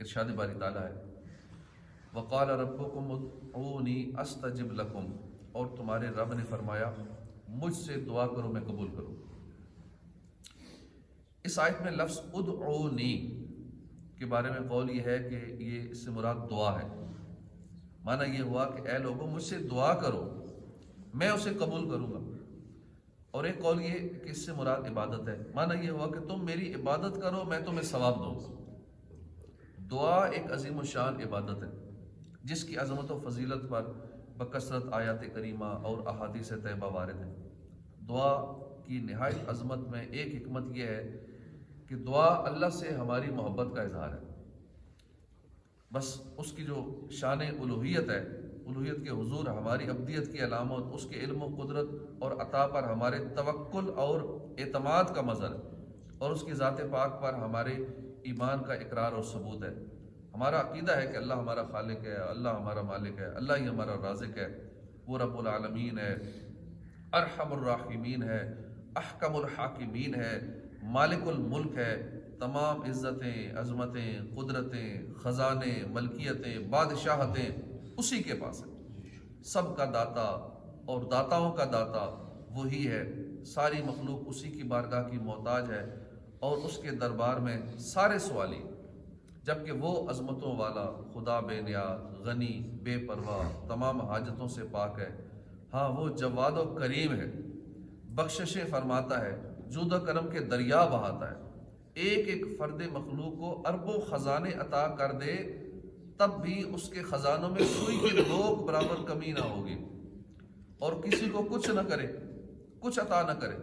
ارشاد باری تعالیٰ ہے وقال ربکم ادعونی استجب لکم، اور تمہارے رب نے فرمایا مجھ سے دعا کرو میں قبول کروں۔ اس آیت میں لفظ ادعونی کے بارے میں قول یہ ہے کہ یہ اس سے مراد دعا ہے۔ معنی یہ ہوا کہ اے لوگوں مجھ سے دعا کرو میں اسے قبول کروں گا، اور ایک قول یہ کہ اس سے مراد عبادت ہے۔ معنی یہ ہوا کہ تم میری عبادت کرو میں تمہیں ثواب دوں گا۔ دعا ایک عظیم الشان عبادت ہے جس کی عظمت و فضیلت پر بکثرت آیات کریمہ اور احادیث طیبہ وارد ہیں۔ دعا کی نہایت عظمت میں ایک حکمت یہ ہے کہ دعا اللہ سے ہماری محبت کا اظہار ہے۔ بس اس کی جو شان الوہیت ہے، الوہیت کے حضور ہماری عبدیت کی علامت، اس کے علم و قدرت اور عطا پر ہمارے توکل اور اعتماد کا مظہر ہے، اور اس کی ذات پاک پر ہمارے ایمان کا اقرار اور ثبوت ہے۔ ہمارا عقیدہ ہے کہ اللہ ہمارا خالق ہے، اللہ ہمارا مالک ہے، اللہ ہی ہمارا رازق ہے، وہ رب العالمین ہے، ارحم الراحمین ہے، احکم الحاکمین ہے، مالک الملک ہے، تمام عزتیں، عظمتیں، قدرتیں، خزانے، ملکیتیں، بادشاہتیں اسی کے پاس ہیں۔ سب کا داتا اور داتاؤں کا داتا وہی ہے، ساری مخلوق اسی کی بارگاہ کی محتاج ہے، اور اس کے دربار میں سارے سوالی، جبکہ وہ عظمتوں والا خدا بے نیاز، غنی، بے پرواہ، تمام حاجتوں سے پاک ہے۔ ہاں وہ جواد و کریم ہے، بخششیں فرماتا ہے، جود و کرم کے دریا بہاتا ہے، ایک ایک فرد مخلوق کو اربوں خزانے عطا کر دے تب بھی اس کے خزانوں میں سوئی کی نوک برابر کمی نہ ہوگی، اور کسی کو کچھ نہ کرے، کچھ عطا نہ کرے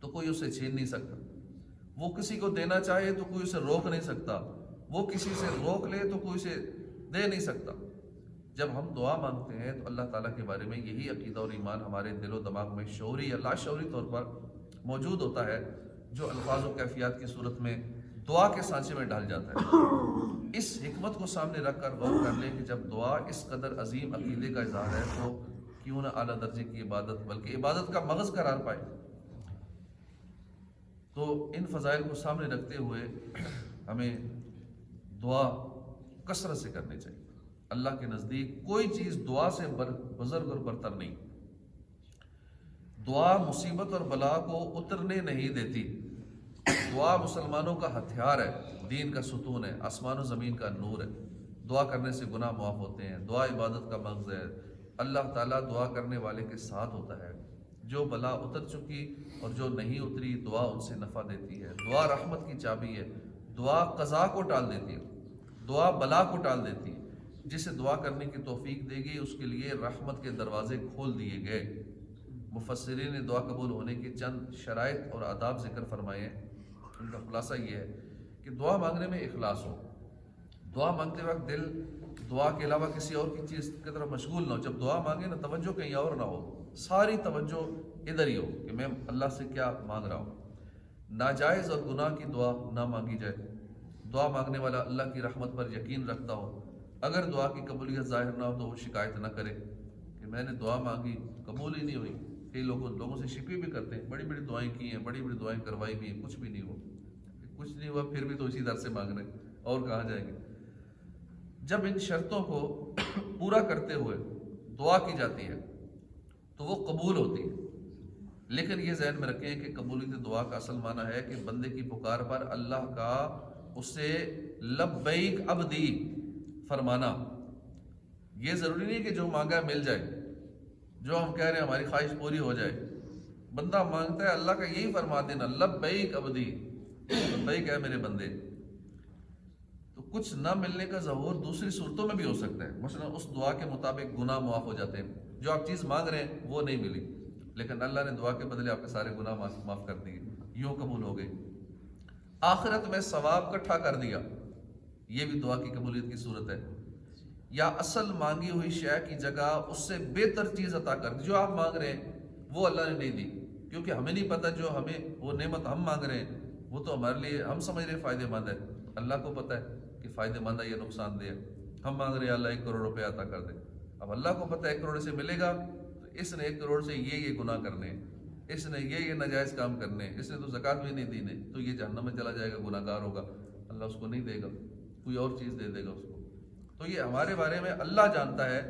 تو کوئی اسے چھین نہیں سکتا، وہ کسی کو دینا چاہے تو کوئی اسے روک نہیں سکتا، وہ کسی سے روک لے تو کوئی اسے دے نہیں سکتا۔ جب ہم دعا مانگتے ہیں تو اللہ تعالیٰ کے بارے میں یہی عقیدہ اور ایمان ہمارے دل و دماغ میں شعوری یا لاشعوری طور پر موجود ہوتا ہے، جو الفاظ و کیفیات کی صورت میں دعا کے سانچے میں ڈال جاتا ہے۔ اس حکمت کو سامنے رکھ کر غور کر لیں کہ جب دعا اس قدر عظیم عقیدے کا اظہار ہے تو کیوں نہ اعلیٰ درجے کی عبادت بلکہ عبادت کا مغز قرار پائے۔ تو ان فضائل کو سامنے رکھتے ہوئے ہمیں دعا کثرت سے کرنی چاہیے۔ اللہ کے نزدیک کوئی چیز دعا سے بزرگ اور برتر نہیں۔ دعا مصیبت اور بلا کو اترنے نہیں دیتی۔ دعا مسلمانوں کا ہتھیار ہے، دین کا ستون ہے، آسمان و زمین کا نور ہے۔ دعا کرنے سے گناہ معاف ہوتے ہیں، دعا عبادت کا مغز ہے۔ اللہ تعالیٰ دعا کرنے والے کے ساتھ ہوتا ہے۔ جو بلا اتر چکی اور جو نہیں اتری دعا ان سے نفع دیتی ہے۔ دعا رحمت کی چابی ہے، دعا قضا کو ٹال دیتی ہے، دعا بلا کو ٹال دیتی ہے۔ جسے دعا کرنے کی توفیق دے گی اس کے لیے رحمت کے دروازے کھول دیے گئے۔ مفسرین نے دعا قبول ہونے کے چند شرائط اور آداب ذکر فرمائے ہیں۔ ان کا خلاصہ یہ ہے کہ دعا مانگنے میں اخلاص ہو، دعا مانگتے وقت دل دعا کے علاوہ کسی اور کی چیز کی طرف مشغول نہ ہو۔ جب دعا مانگے نا توجہ کہیں اور نہ ہو، ساری توجہ ادھر ہی ہو کہ میں اللہ سے کیا مانگ رہا ہوں۔ ناجائز اور گناہ کی دعا نہ مانگی جائے۔ دعا مانگنے والا اللہ کی رحمت پر یقین رکھتا ہو، اگر دعا کی قبولیت ظاہر نہ ہو تو وہ شکایت نہ کرے کہ میں نے دعا مانگی قبول ہی نہیں ہوئی۔ کئی لوگوں سے شکوے بھی کرتے ہیں، بڑی بڑی دعائیں کی ہیں، بڑی بڑی دعائیں کروائی بھی ہیں، کچھ بھی نہیں ہوا، کچھ نہیں ہوا پھر بھی تو اسی در سے مانگ رہے ہیں، اور کہاں جائیں گے۔ جب ان شرطوں کو پورا کرتے ہوئے دعا کی جاتی ہے تو وہ قبول ہوتی ہے، لیکن یہ ذہن میں رکھیں کہ قبولیت دعا کا اصل معنی ہے کہ بندے کی پکار پر اللہ کا اسے لبیک عبدی فرمانا۔ یہ ضروری نہیں کہ جو مانگا مل جائے، جو ہم کہہ رہے ہیں ہماری خواہش پوری ہو جائے۔ بندہ مانگتا ہے اللہ کا یہی فرما دینا، لبیک عبدی، لبیک ہے میرے بندے۔ تو کچھ نہ ملنے کا ظہور دوسری صورتوں میں بھی ہو سکتا ہے، مثلا اس دعا کے مطابق گناہ معاف ہو جاتے ہیں، جو آپ چیز مانگ رہے ہیں وہ نہیں ملی لیکن اللہ نے دعا کے بدلے آپ کے سارے گناہ معاف کر دیے، یوں قبول ہو گئے۔ آخرت میں ثواب اکٹھا کر دیا، یہ بھی دعا کی قبولیت کی صورت ہے۔ یا اصل مانگی ہوئی شے کی جگہ اس سے بہتر چیز عطا کر دی، جو آپ مانگ رہے ہیں وہ اللہ نے نہیں دی، کیونکہ ہمیں نہیں پتہ جو ہمیں وہ نعمت ہم مانگ رہے ہیں وہ تو ہمارے لیے ہم سمجھ رہے ہیں فائدہ مند ہے، اللہ کو پتہ ہے کہ فائدہ مند ہے یا نقصان دہ ہے۔ ہم مانگ رہے ہیں اللہ 1 کروڑ روپے عطا کر دے، اب اللہ کو پتہ ہے 1 کروڑ سے ملے گا تو اس نے 1 کروڑ سے یہ گناہ کرنے ہیں، اس نے یہ ناجائز کام کرنے ہیں، اس نے تو زکوٰۃ بھی نہیں دی نے، تو یہ جہنم میں چلا جائے گا، گناہ گار ہوگا، اللہ اس کو نہیں دے گا۔ کوئی اور چیز دے دے گا اس کو. تو یہ ہمارے بارے میں اللہ جانتا ہے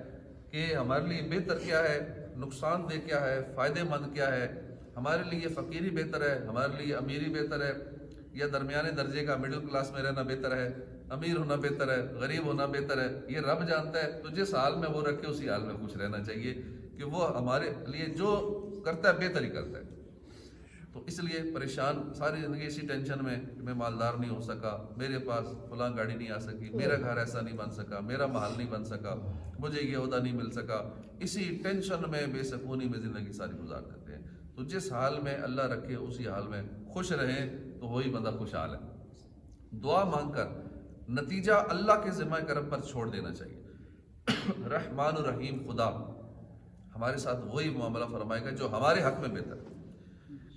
کہ ہمارے لیے بہتر کیا ہے، نقصان دہ کیا ہے، فائدہ مند کیا ہے. ہمارے لیے فقیری بہتر ہے، ہمارے لیے امیری بہتر ہے، یا درمیانے درجے کا مڈل کلاس میں رہنا بہتر ہے، امیر ہونا بہتر ہے، غریب ہونا بہتر ہے. یہ رب جانتا ہے. تو جس حال میں وہ رکھے اسی حال میں خوش رہنا چاہیے، کہ وہ ہمارے لیے جو کرتا ہے بہتر ہی کرتا ہے. تو اس لیے پریشان ساری زندگی اسی ٹینشن میں کہ میں مالدار نہیں ہو سکا، میرے پاس فلاں گاڑی نہیں آ سکی، میرا گھر ایسا نہیں بن سکا، میرا محل نہیں بن سکا، مجھے یہ عہدہ نہیں مل سکا. اسی ٹینشن میں، بے سکونی میں زندگی ساری گزار دیتے ہیں. تو جس حال میں اللہ رکھے اسی حال میں خوش رہیں تو وہی بندہ خوشحال ہے. دعا مانگ کر نتیجہ اللہ کے ذمہ کرم پر چھوڑ دینا چاہیے. رحمان الرحیم خدا ہمارے ساتھ وہی معاملہ فرمائے گا جو ہمارے حق میں بہتر ہے.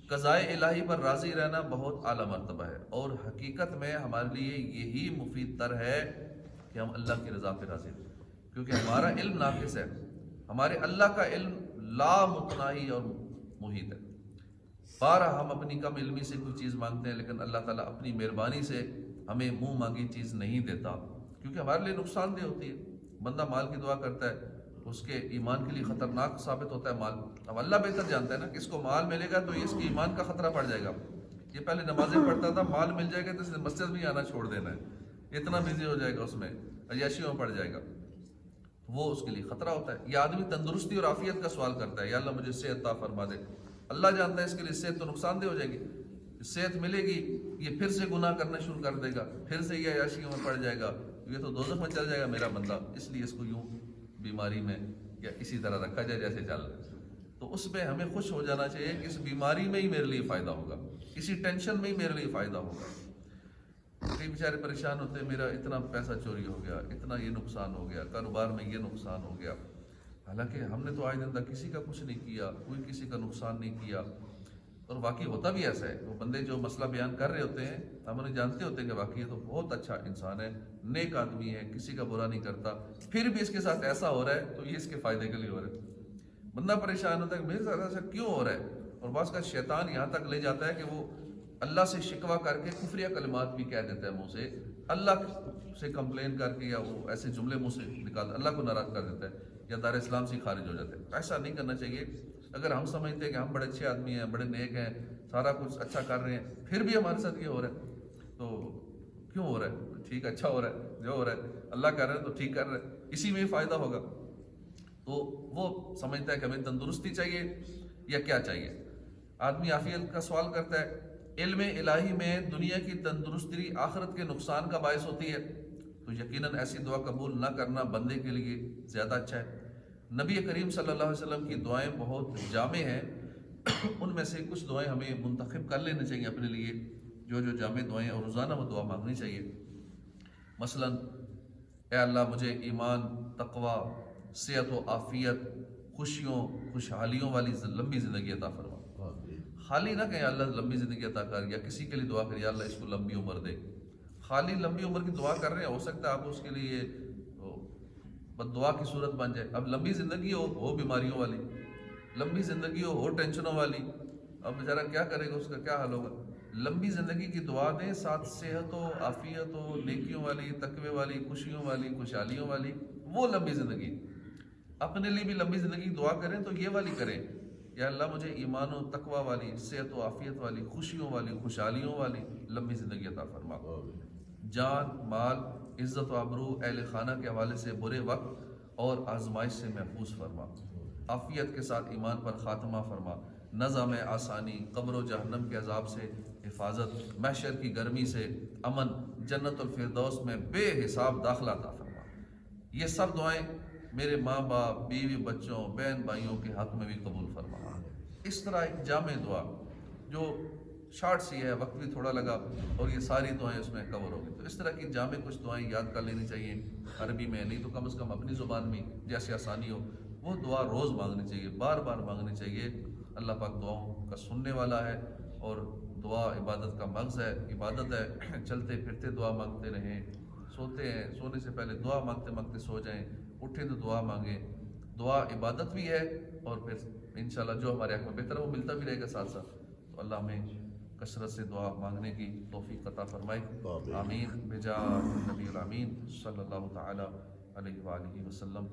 قضائے الہی پر راضی رہنا بہت اعلیٰ مرتبہ ہے، اور حقیقت میں ہمارے لیے یہی مفید تر ہے کہ ہم اللہ کی رضا پہ راضی رہیں، کیونکہ ہمارا علم ناقص ہے، ہمارے اللہ کا علم لامتناہی اور محیط ہے. بارہ ہم اپنی کم علمی سے کوئی چیز مانگتے ہیں، لیکن اللہ تعالیٰ اپنی مہربانی سے ہمیں منہ مانگی چیز نہیں دیتا، کیونکہ ہمارے لیے نقصان دہ ہوتی ہے. بندہ مال کی دعا کرتا ہے، اس کے ایمان کے لیے خطرناک ثابت ہوتا ہے مال. اب اللہ بہتر جانتا ہے نا کہ اس کو مال ملے گا تو یہ اس کے ایمان کا خطرہ پڑ جائے گا. یہ پہلے نمازیں پڑھتا تھا، مال مل جائے گا تو اس نے مسجد میں آنا چھوڑ دینا ہے، اتنا بزی ہو جائے گا، اس میں عیاشیوں میں پڑ جائے گا. وہ اس کے لیے خطرہ ہوتا ہے. یہ آدمی تندرستی اور عافیت کا سوال کرتا ہے، یا اللہ مجھے صحت عطا فرما دے. اللہ جانتا ہے اس کے لیے صحت تو نقصان دہ ہو جائے گی. صحت ملے گی، یہ پھر سے گناہ کرنا شروع کر دے گا، پھر سے یہ عیاشیوں میں پڑ جائے گا، یہ تو دوزخ میں چل جائے گا میرا بندہ. اس لیے اس کو یوں بیماری میں یا اسی طرح رکھا جائے جیسے چل رہا ہے. تو اس میں ہمیں خوش ہو جانا چاہیے کہ اس بیماری میں ہی میرے لیے فائدہ ہوگا، اسی ٹینشن میں ہی میرے لیے فائدہ ہوگا. کئی بیچارے پریشان ہوتے ہیں، میرا اتنا پیسہ چوری ہو گیا، اتنا یہ نقصان ہو گیا، کاروبار میں یہ نقصان ہو گیا. حالانکہ ہم نے تو آج دن تک کسی کا کچھ نہیں کیا، کوئی کسی کا نقصان نہیں کیا. اور واقعی ہوتا بھی ایسا ہے. وہ بندے جو مسئلہ بیان کر رہے ہوتے ہیں، ہم انہیں جانتے ہوتے ہیں کہ واقعی یہ تو بہت اچھا انسان ہے، نیک آدمی ہے، کسی کا برا نہیں کرتا، پھر بھی اس کے ساتھ ایسا ہو رہا ہے تو یہ اس کے فائدے کے لیے ہو رہا ہے. بندہ پریشان ہوتا ہے کہ میرے ساتھ ایسا کیوں ہو رہا ہے. اور بعض کا شیطان یہاں تک لے جاتا ہے کہ وہ اللہ سے شکوہ کر کے کفریہ کلمات بھی کہہ دیتا ہے منہ سے، اللہ سے کمپلین کر کے، یا وہ ایسے جملے منہ سے نکال اللہ کو ناراض کر دیتا ہے، یا دار اسلام سے خارج ہو جاتا ہے. ایسا نہیں کرنا چاہیے. اگر ہم سمجھتے ہیں کہ ہم بڑے اچھے آدمی ہیں، بڑے نیک ہیں، سارا کچھ اچھا کر رہے ہیں، پھر بھی ہمارے ساتھ یہ ہو رہا ہے تو کیوں ہو رہا ہے؟ ٹھیک، اچھا ہو رہا ہے، جو ہو رہا ہے اللہ کر رہے ہیں تو ٹھیک کر رہے ہیں، اسی میں ہی فائدہ ہوگا. تو وہ سمجھتا ہے کہ ہمیں تندرستی چاہیے یا کیا چاہیے. آدمی عافیت کا سوال کرتا ہے. علم الہی میں دنیا کی تندرستی آخرت کے نقصان کا باعث ہوتی ہے، تو یقیناً ایسی دعا قبول نہ کرنا بندے کے لیے زیادہ اچھا ہے. نبی کریم صلی اللہ علیہ وسلم کی دعائیں بہت جامع ہیں. ان میں سے کچھ دعائیں ہمیں منتخب کر لینا چاہیے اپنے لیے، جو جامع دعائیں، اور روزانہ وہ دعا مانگنی چاہیے. مثلا اے اللہ مجھے ایمان، تقوی، صحت و عافیت، خوشیوں خوشحالیوں والی لمبی زندگی عطا فرما. خالی نہ کہیں اللہ لمبی زندگی عطا کر، یا کسی کے لیے دعا کر یا اللہ اس کو لمبی عمر دے. خالی لمبی عمر کی دعا کر رہے ہیں، ہو سکتا ہے آپ اس کے لیے بد دعا کی صورت بن جائے. اب لمبی زندگی ہو بیماریوں والی، لمبی زندگی ہو ٹینشنوں والی، اب بیچارہ کیا کرے گا، اس کا کیا حل ہوگا. لمبی زندگی کی دعا دیں، ساتھ صحت و عافیت و نیکیوں والی، تقوی والی، خوشیوں والی، خوشحالیوں والی، وہ لمبی زندگی. اپنے لیے بھی لمبی زندگی دعا کریں تو یہ والی کریں، یا اللہ مجھے ایمان و تقوی والی، صحت و عافیت والی، خوشیوں والی، خوشحالیوں والی لمبی زندگی عطا فرما. جان، مال، عزت و آبرو، اہل خانہ کے حوالے سے برے وقت اور آزمائش سے محفوظ فرما. عافیت کے ساتھ ایمان پر خاتمہ فرما. نظا میں آسانی، قبر و جہنم کے عذاب سے حفاظت، محشر کی گرمی سے امن، جنت الفردوس میں بے حساب داخلہ عطا فرما. یہ سب دعائیں میرے ماں باپ، بیوی بچوں، بہن بھائیوں کے حق میں بھی قبول فرما. اس طرح ایک جامع دعا جو شارٹ سی ہے، وقت بھی تھوڑا لگا، اور یہ ساری دعائیں اس میں کور ہوگی. تو اس طرح کی جامع کچھ دعائیں یاد کر لینی چاہیے عربی میں، نہیں تو کم از کم اپنی زبان میں جیسے آسانی ہو وہ دعا روز مانگنی چاہیے، بار بار مانگنی چاہیے. اللہ پاک دعاؤں کا سننے والا ہے، اور دعا عبادت کا مغز ہے، عبادت ہے. چلتے پھرتے دعا مانگتے رہیں، سوتے ہیں سونے سے پہلے دعا مانگتے مانگتے سو جائیں، اٹھیں تو دعا مانگیں. دعا عبادت بھی ہے، اور پھر انشاءاللہ جو ہمارے حق میں بہتر ہے وہ ملتا بھی رہے گا ساتھ ساتھ. تو اللہ ہمیں کثرت سے دعا مانگنے کی توفیق عطا فرمائے، آمین۔ آمین بجاہ نبی الامین صلی اللہ تعالی علیہ وآلہ وسلم۔